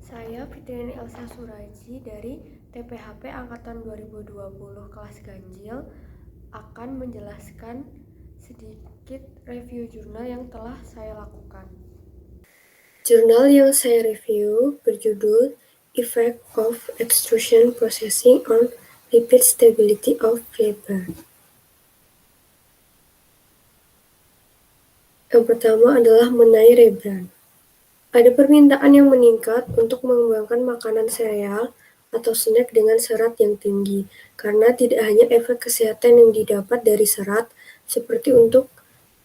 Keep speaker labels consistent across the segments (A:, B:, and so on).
A: Saya Fitriani Elsa Suraji dari TPHP Angkatan 2020 kelas Ganjil akan menjelaskan sedikit review jurnal yang telah saya lakukan. Jurnal yang saya review berjudul Effect of Extrusion Processing on Lipid Stability of Fiber. Yang pertama adalah mengenai rebrand. Ada permintaan yang meningkat untuk mengembangkan makanan sereal atau snack dengan serat yang tinggi, karena tidak hanya efek kesehatan yang didapat dari serat, seperti untuk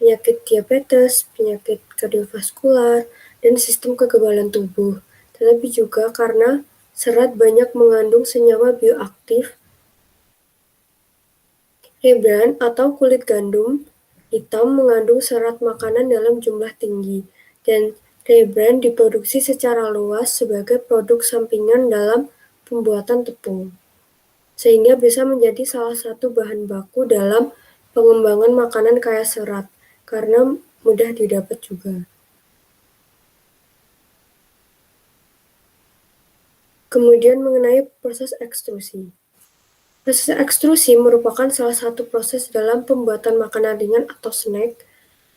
A: penyakit diabetes, penyakit kardiovaskular, dan sistem kekebalan tubuh, tetapi juga karena serat banyak mengandung senyawa bioaktif. Rebrand atau kulit gandum hitam mengandung serat makanan dalam jumlah tinggi, dan rebrand diproduksi secara luas sebagai produk sampingan dalam pembuatan tepung, sehingga bisa menjadi salah satu bahan baku dalam pengembangan makanan kaya serat, karena mudah didapat juga. Kemudian mengenai proses ekstrusi. Proses ekstrusi merupakan salah satu proses dalam pembuatan makanan ringan atau snack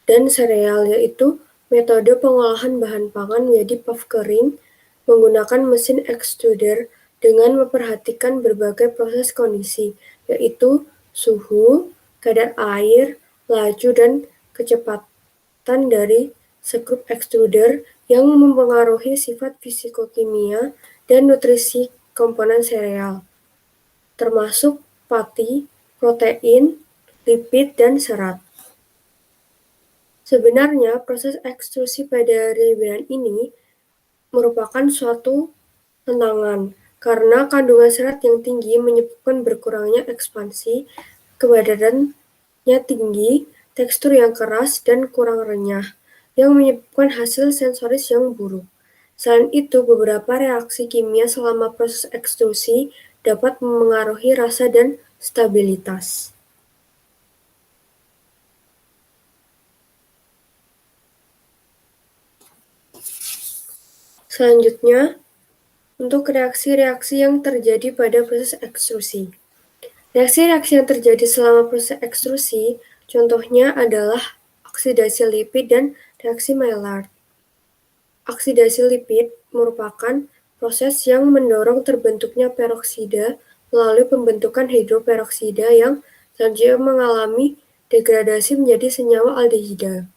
A: dan sereal, yaitu metode pengolahan bahan pangan menjadi puff kering menggunakan mesin extruder dengan memperhatikan berbagai proses kondisi, yaitu suhu, kadar air, laju, dan kecepatan dari skrup extruder yang mempengaruhi sifat fisikokimia dan nutrisi komponen sereal, termasuk fatty, protein, lipid, dan serat. Sebenarnya, proses ekstrusi pada rebrand ini merupakan suatu tantangan, karena kandungan serat yang tinggi menyebabkan berkurangnya ekspansi, kebadanannya tinggi, tekstur yang keras, dan kurang renyah, yang menyebabkan hasil sensoris yang buruk. Selain itu, beberapa reaksi kimia selama proses ekstrusi dapat memengaruhi rasa dan stabilitas. Selanjutnya, untuk reaksi-reaksi yang terjadi pada proses ekstrusi. Reaksi-reaksi yang terjadi selama proses ekstrusi, contohnya adalah oksidasi lipid dan reaksi Maillard. Oksidasi lipid merupakan proses yang mendorong terbentuknya peroksida melalui pembentukan hidroperoksida yang selanjutnya mengalami degradasi menjadi senyawa aldehida.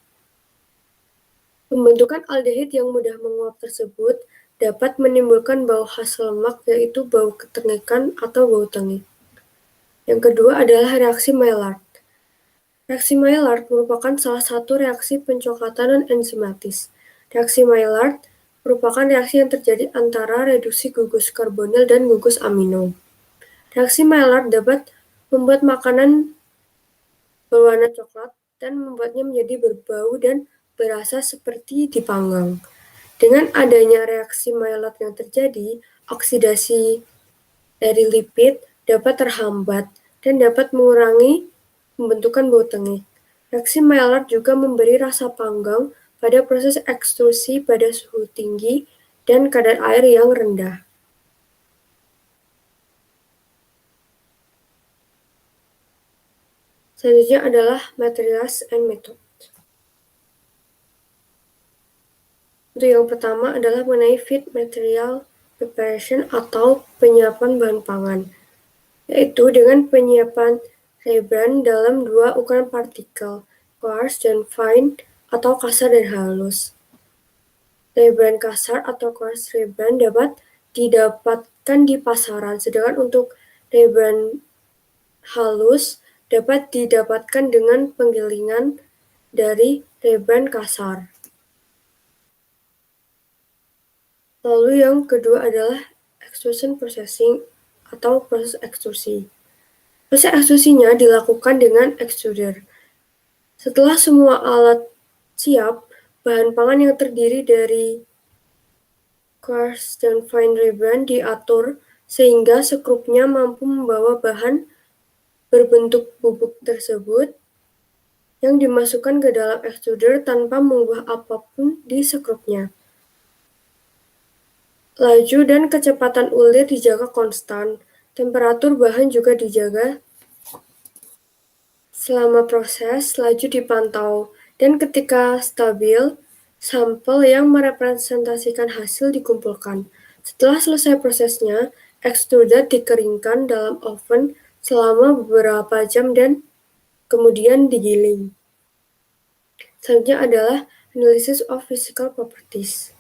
A: Pembentukan aldehid yang mudah menguap tersebut dapat menimbulkan bau khas lemak, yaitu bau ketengikan atau bau tengik. Yang kedua adalah reaksi Maillard. Reaksi Maillard merupakan salah satu reaksi pencoklatan non-enzimatis. Reaksi Maillard merupakan reaksi yang terjadi antara reduksi gugus karbonil dan gugus amino. Reaksi Maillard dapat membuat makanan berwarna coklat dan membuatnya menjadi berbau dan berasa seperti dipanggang. Dengan adanya reaksi Maillard yang terjadi, oksidasi dari lipid dapat terhambat dan dapat mengurangi pembentukan bau tengik. Reaksi Maillard juga memberi rasa panggang pada proses ekstrusi pada suhu tinggi dan kadar air yang rendah. Selanjutnya adalah materials and method. Untuk yang pertama adalah mengenai feed material preparation atau penyiapan bahan pangan, yaitu dengan penyiapan rebrand dalam dua ukuran partikel, coarse dan fine atau kasar dan halus. Rebrand kasar atau coarse rebrand dapat didapatkan di pasaran, sedangkan untuk rebrand halus dapat didapatkan dengan penggilingan dari rebrand kasar. Lalu yang kedua adalah extrusion processing atau proses ekstrusi. Proses ekstrusinya dilakukan dengan extruder. Setelah semua alat siap, bahan pangan yang terdiri dari coarse dan fine rebrand diatur sehingga sekrupnya mampu membawa bahan berbentuk bubuk tersebut yang dimasukkan ke dalam extruder tanpa mengubah apapun di sekrupnya. Laju dan kecepatan ulir dijaga konstan. Temperatur bahan juga dijaga selama proses, laju dipantau, dan ketika stabil, sampel yang merepresentasikan hasil dikumpulkan. Setelah selesai prosesnya, ekstrudat dikeringkan dalam oven selama beberapa jam dan kemudian digiling. Selanjutnya adalah analysis of physical properties.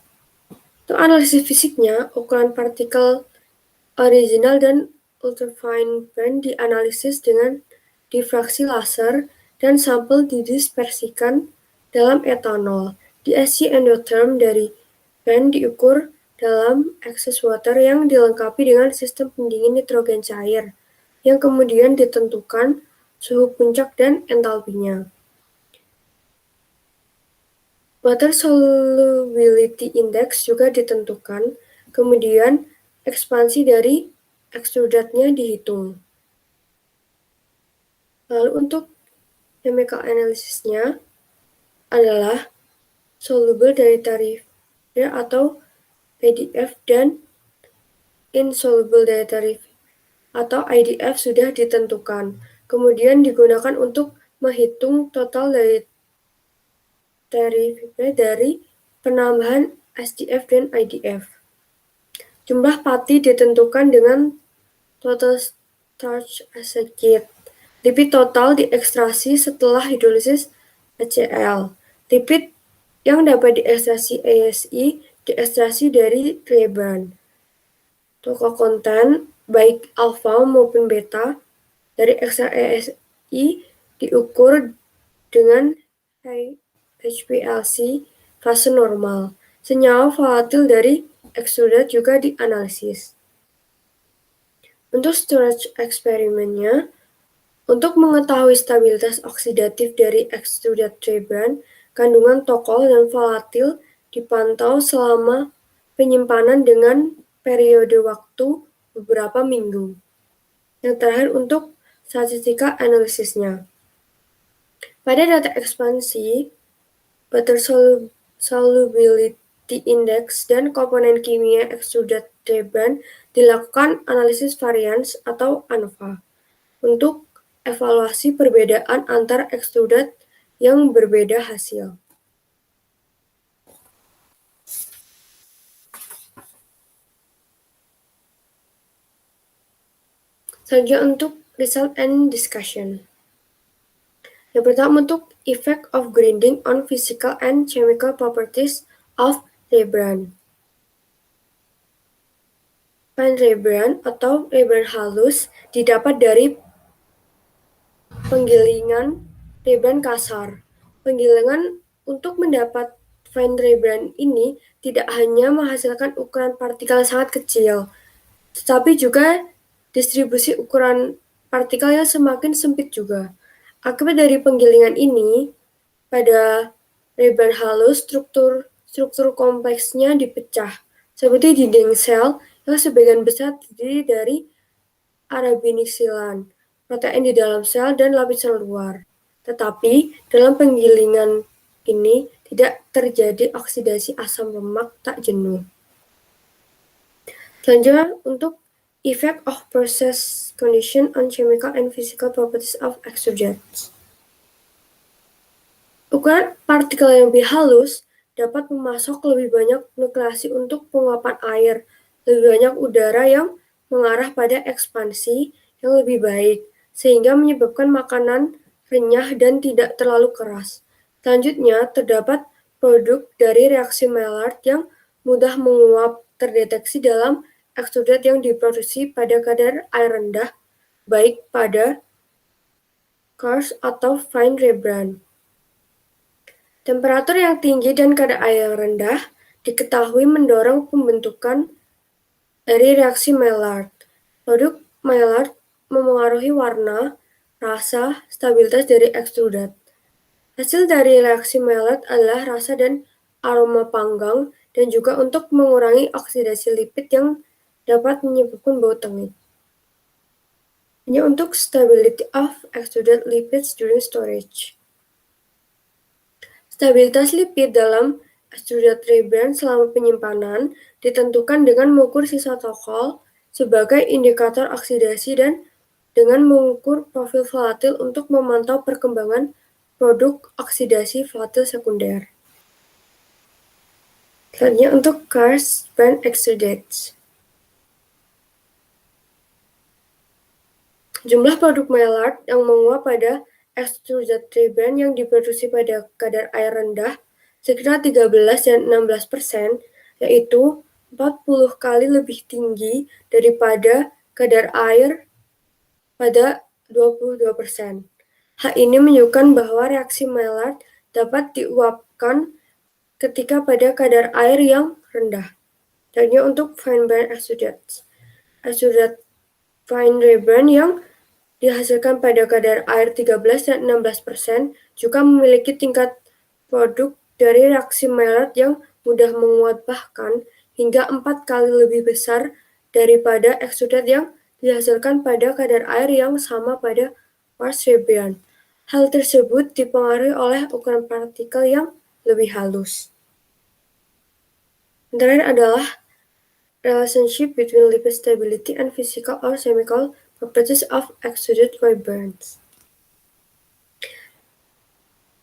A: Untuk analisis fisiknya, ukuran partikel original dan ultrafine band dianalisis dengan difraksi laser dan sampel didispersikan dalam etanol. DSC endotherm dari band diukur dalam excess water yang dilengkapi dengan sistem pendingin nitrogen cair yang kemudian ditentukan suhu puncak dan entalpinya. Water solubility index juga ditentukan, kemudian ekspansi dari ekstrudatnya dihitung. Lalu untuk chemical analysisnya adalah soluble dielectric atau IDF dan insoluble dielectric atau IDF sudah ditentukan. Kemudian digunakan untuk menghitung total dielectric dari penambahan SDF dan IDF. Jumlah pati ditentukan dengan total starch acid. Lipid total diekstraksi setelah hidrolisis HCl. Lipid yang dapat diekstraksi ASI diekstraksi dari reban. Total konten baik alfa maupun beta dari ekstrak ASI diukur dengan HPLC fase normal. Senyawa volatil dari ekstrudat juga dianalisis. Untuk storage eksperimennya, untuk mengetahui stabilitas oksidatif dari ekstrudat Trebran, kandungan tokol dan volatil dipantau selama penyimpanan dengan periode waktu beberapa minggu. Yang terakhir untuk statistika analisisnya. Pada data ekspansi, water solubility index dan komponen kimia ekstrudat Trebran dilakukan analisis varians atau ANOVA untuk evaluasi perbedaan antar ekstrudat yang berbeda hasil. Selanjutnya untuk result and discussion. Yang pertama untuk effect of grinding on physical and chemical properties of rebrand. Fine rebrand atau rebrand halus didapat dari penggilingan rebrand kasar. Penggilingan untuk mendapat fine rebrand ini tidak hanya menghasilkan ukuran partikel sangat kecil, tetapi juga distribusi ukuran partikel yang semakin sempit juga. Akibat dari penggilingan ini, pada rebrand halus struktur kompleksnya dipecah, seperti dinding sel yang sebagian besar terdiri dari arabinoksilan, protein di dalam sel, dan lapisan luar. Tetapi dalam penggilingan ini tidak terjadi oksidasi asam lemak tak jenuh. Selanjutnya untuk effect of process condition on chemical and physical properties of extrudants. Ukuran partikel yang lebih halus dapat memasok lebih banyak nukleasi untuk penguapan air, lebih banyak udara yang mengarah pada ekspansi yang lebih baik, sehingga menyebabkan makanan renyah dan tidak terlalu keras. Selanjutnya, terdapat produk dari reaksi Maillard yang mudah menguap terdeteksi dalam ekstrudat yang diproduksi pada kadar air rendah, baik pada coarse atau fine rebrand. Temperatur yang tinggi dan kadar air yang rendah diketahui mendorong pembentukan dari reaksi Maillard. Produk Maillard memengaruhi warna, rasa, stabilitas dari ekstrudat. Hasil dari reaksi Maillard adalah rasa dan aroma panggang dan juga untuk mengurangi oksidasi lipid yang dapat menyebabkan bau tengik. Ini untuk stability of extruded lipids during storage. Stabilitas lipid dalam Extruded rebrand selama penyimpanan ditentukan dengan mengukur sisa tokol sebagai indikator oksidasi dan dengan mengukur profil volatil untuk memantau perkembangan produk oksidasi volatil sekunder. Selanjutnya untuk cars brand extrudates. Jumlah produk Maillard yang menguap pada extruded rebrand yang diproduksi pada kadar air rendah sekitar 13 dan 16%, yaitu 40 kali lebih tinggi daripada kadar air pada 22%. Hal ini menunjukkan bahwa reaksi Maillard dapat diuapkan ketika pada kadar air yang rendah. Selanjutnya untuk fine brand extrudates. Extruded fine rebrand yang dihasilkan pada kadar air 13 dan 16% juga memiliki tingkat produk dari reaksi Maillard yang mudah menguap bahkan hingga 4 kali lebih besar daripada ekstrudat yang dihasilkan pada kadar air yang sama pada Pars rebrand. Hal tersebut dipengaruhi oleh ukuran partikel yang lebih halus. Yang terakhir adalah relationship between lipid stability and physical or chemical properties of extruded rebrands.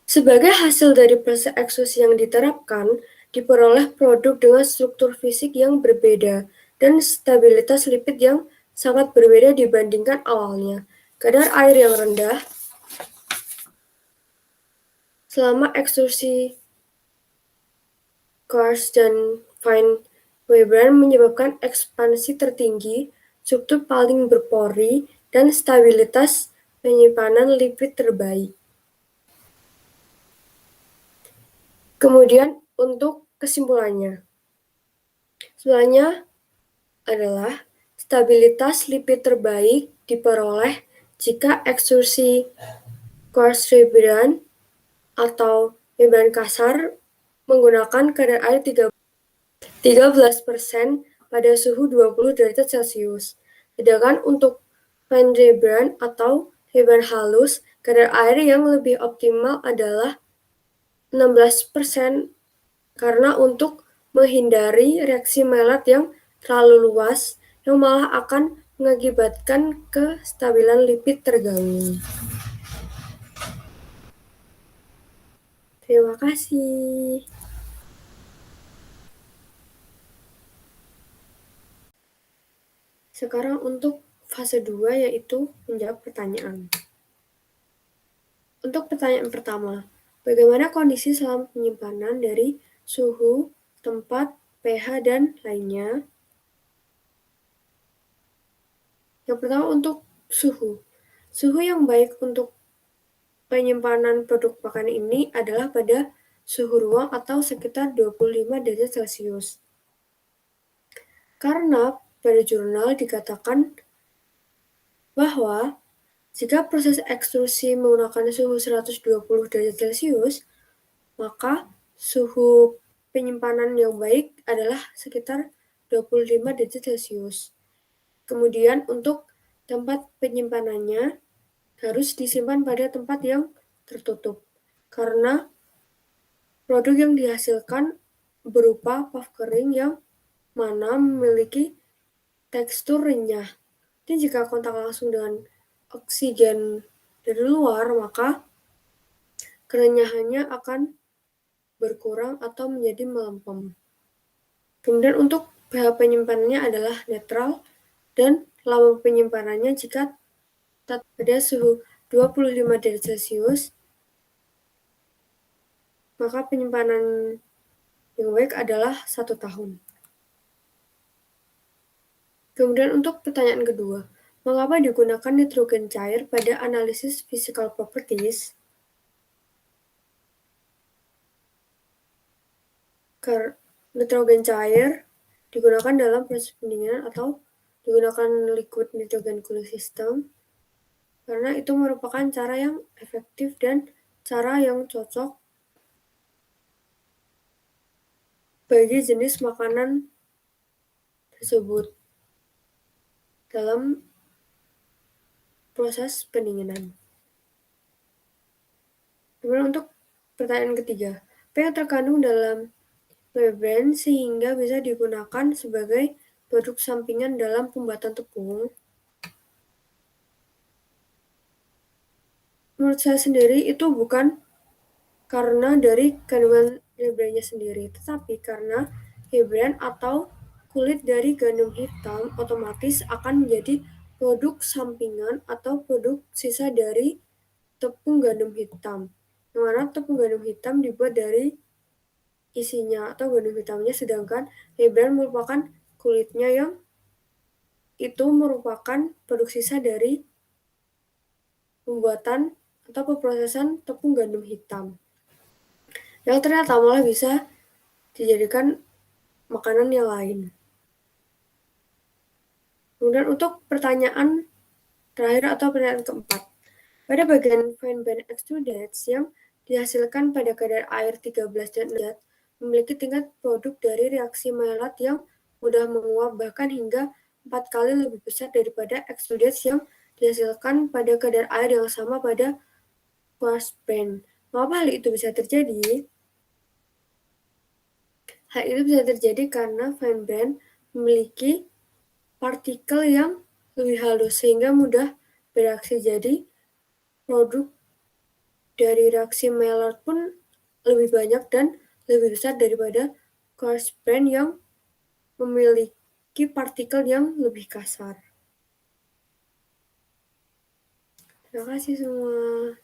A: Sebagai hasil dari proses ekstrusi yang diterapkan, diperoleh produk dengan struktur fisik yang berbeda dan stabilitas lipid yang sangat berbeda dibandingkan awalnya. Kadar air yang rendah selama ekstrusi coarse dan fine rebrand menyebabkan ekspansi tertinggi, struktur paling berpori, dan stabilitas penyimpanan lipid terbaik. Kemudian untuk kesimpulannya. Sebenarnya adalah stabilitas lipid terbaik diperoleh jika ekstrusi coarse rebrand atau rebrand kasar menggunakan kadar air 13% pada suhu 20 derajat Celcius. Sedangkan untuk fine rebrand atau rebrand halus, kadar air yang lebih optimal adalah 16% karena untuk menghindari reaksi Maillard yang terlalu luas yang malah akan mengakibatkan kestabilan lipid terganggu. Terima kasih. Sekarang untuk fase 2 yaitu menjawab pertanyaan. Untuk pertanyaan pertama, bagaimana kondisi selama penyimpanan dari suhu, tempat, pH, dan lainnya? Yang pertama untuk suhu. Suhu yang baik untuk penyimpanan produk makanan ini adalah pada suhu ruang atau sekitar 25 derajat Celcius. Karena pada jurnal dikatakan bahwa jika proses ekstrusi menggunakan suhu 120 derajat Celcius, maka suhu penyimpanan yang baik adalah sekitar 25 derajat Celcius. Kemudian untuk tempat penyimpanannya harus disimpan pada tempat yang tertutup, karena produk yang dihasilkan berupa puff kering yang mana memiliki tekstur renyah. Dan jika kontak langsung dengan oksigen dari luar, maka kerenyahannya akan berkurang atau menjadi melempem. Kemudian untuk pH penyimpanannya adalah netral dan lama penyimpanannya jika pada suhu 25 derajat Celcius, maka penyimpanan yang baik adalah 1 tahun. Kemudian untuk pertanyaan kedua, mengapa digunakan nitrogen cair pada analisis physical properties? Nitrogen cair digunakan dalam proses pendinginan atau digunakan liquid nitrogen cooling system karena itu merupakan cara yang efektif dan cara yang cocok bagi jenis makanan tersebut dalam proses pendinginan. Kemudian untuk pertanyaan ketiga, apa yang terkandung dalam Membran sehingga bisa digunakan sebagai produk sampingan dalam pembuatan tepung. Menurut saya sendiri itu bukan karena dari kandungan membrannya sendiri, tetapi karena membran atau kulit dari gandum hitam otomatis akan menjadi produk sampingan atau produk sisa dari tepung gandum hitam. Yang mana tepung gandum hitam dibuat dari isinya atau gandum hitamnya, sedangkan membran merupakan kulitnya yang itu merupakan produk sisa dari pembuatan atau pemrosesan tepung gandum hitam, yang ternyata malah bisa dijadikan makanan yang lain. Kemudian untuk pertanyaan terakhir atau pertanyaan keempat, pada bagian fine band extrudates yang dihasilkan pada kadar air 13 dan 6 memiliki tingkat produk dari reaksi Maillard yang mudah menguap bahkan hingga 4 kali lebih besar daripada extrudates yang dihasilkan pada kadar air yang sama pada coarse band. Mengapa hal itu bisa terjadi? Hal itu bisa terjadi karena fine band memiliki partikel yang lebih halus sehingga mudah bereaksi, jadi produk dari reaksi Maillard pun lebih banyak dan lebih besar daripada coarse band yang memiliki partikel yang lebih kasar. Terima kasih semua.